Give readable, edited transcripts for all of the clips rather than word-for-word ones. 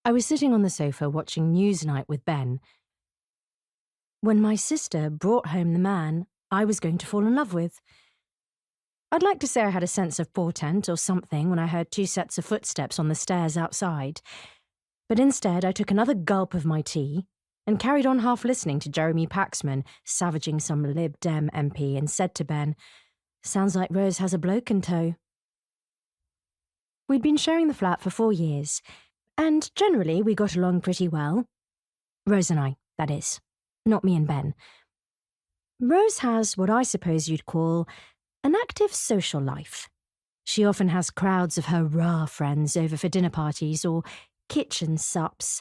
I was sitting on the sofa watching Newsnight with Ben when my sister brought home the man I was going to fall in love with. I'd like to say I had a sense of portent or something when I heard two sets of footsteps on the stairs outside, but instead I took another gulp of my tea and carried on half listening to Jeremy Paxman savaging some Lib Dem MP and said to Ben, "Sounds like Rose has a bloke in tow." We'd been sharing the flat for 4 years, and generally we got along pretty well. Rose and I, that is. Not me and Ben. Rose has what I suppose you'd call an active social life. She often has crowds of her raw friends over for dinner parties or kitchen sups.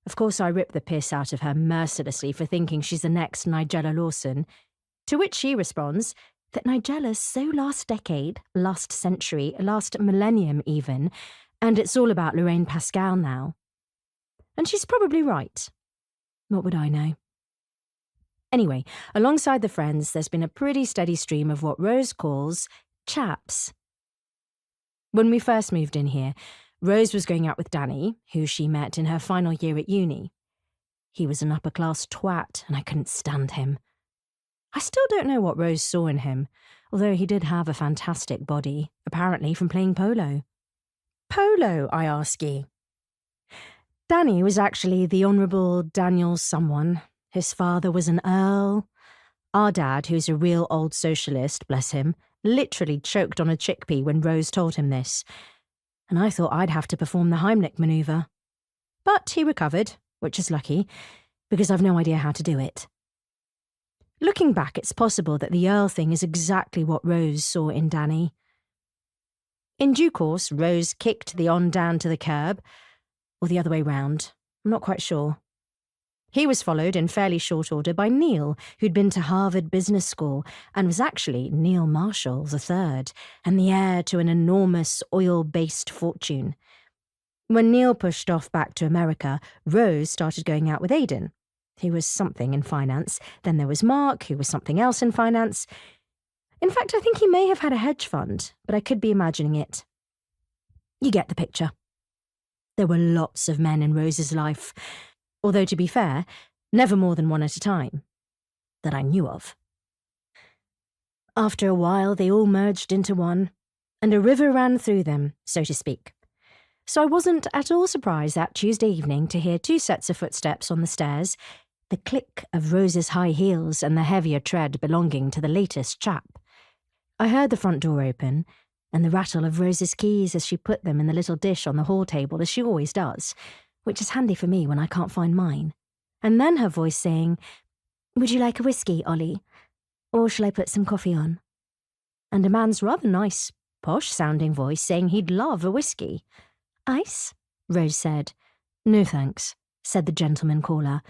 Of course, I rip the piss out of her mercilessly for thinking she's the next Nigella Lawson, to which she responds that Nigella's so last decade, last century, last millennium even, and it's all about Lorraine Pascal now. And she's probably right. What would I know? Anyway, alongside the friends, there's been a pretty steady stream of what Rose calls chaps. When we first moved in here, Rose was going out with Danny, who she met in her final year at uni. He was an upper-class twat, and I couldn't stand him. I still don't know what Rose saw in him, although he did have a fantastic body, apparently from playing polo. Polo, I ask ye? Danny was actually the Honourable Daniel someone. His father was an earl. Our dad, who's a real old socialist, bless him, literally choked on a chickpea when Rose told him this, and I thought I'd have to perform the Heimlich manoeuvre. But he recovered, which is lucky, because I've no idea how to do it. Looking back, it's possible that the earl thing is exactly what Rose saw in Danny. In due course, Rose kicked the on-Dan to the curb, or the other way round. I'm not quite sure. He was followed in fairly short order by Neil, who'd been to Harvard Business School and was actually Neil Marshall III, and the heir to an enormous oil-based fortune. When Neil pushed off back to America, Rose started going out with Aidan. He was something in finance. Then there was Mark, who was something else in finance. In fact, I think he may have had a hedge fund, but I could be imagining it. You get the picture. There were lots of men in Rose's life, although to be fair, never more than one at a time, that I knew of. After a while, they all merged into one, and a river ran through them, so to speak. So I wasn't at all surprised that Tuesday evening to hear two sets of footsteps on the stairs, the click of Rose's high heels and the heavier tread belonging to the latest chap. I heard the front door open, and the rattle of Rose's keys as she put them in the little dish on the hall table, as she always does, which is handy for me when I can't find mine. And then her voice saying, "Would you like a whiskey, Ollie? Or shall I put some coffee on?" And a man's rather nice, posh-sounding voice saying he'd love a whiskey. "Ice?" Rose said. "No thanks," said the gentleman caller,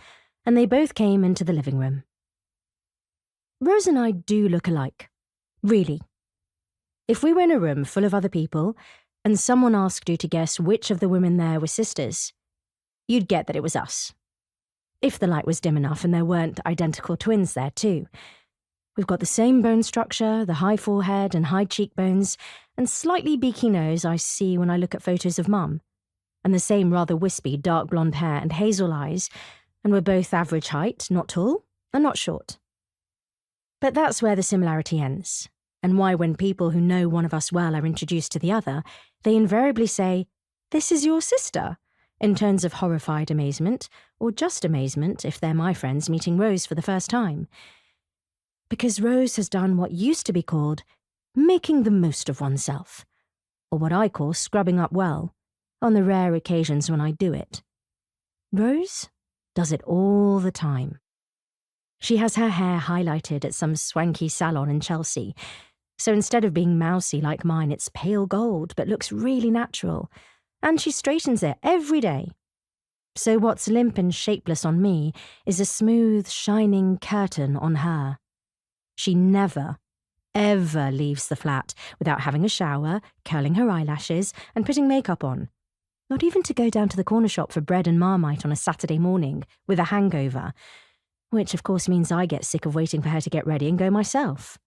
and they both came into the living room. Rose and I do look alike. Really. If we were in a room full of other people, and someone asked you to guess which of the women there were sisters, you'd get that it was us. If the light was dim enough and there weren't identical twins there too. We've got the same bone structure, the high forehead and high cheekbones, and slightly beaky nose I see when I look at photos of Mum, and the same rather wispy dark blonde hair and hazel eyes, and we're both average height, not tall and not short. But that's where the similarity ends, and why when people who know one of us well are introduced to the other, they invariably say, "This is your sister," in terms of horrified amazement, or just amazement if they're my friends meeting Rose for the first time. Because Rose has done what used to be called making the most of oneself, or what I call scrubbing up well, on the rare occasions when I do it. Rose does it all the time. She has her hair highlighted at some swanky salon in Chelsea, so instead of being mousy like mine, it's pale gold but looks really natural, and she straightens it every day. So what's limp and shapeless on me is a smooth, shining curtain on her. She never, ever leaves the flat without having a shower, curling her eyelashes, and putting makeup on. Not even to go down to the corner shop for bread and Marmite on a Saturday morning with a hangover, which of course means I get sick of waiting for her to get ready and go myself.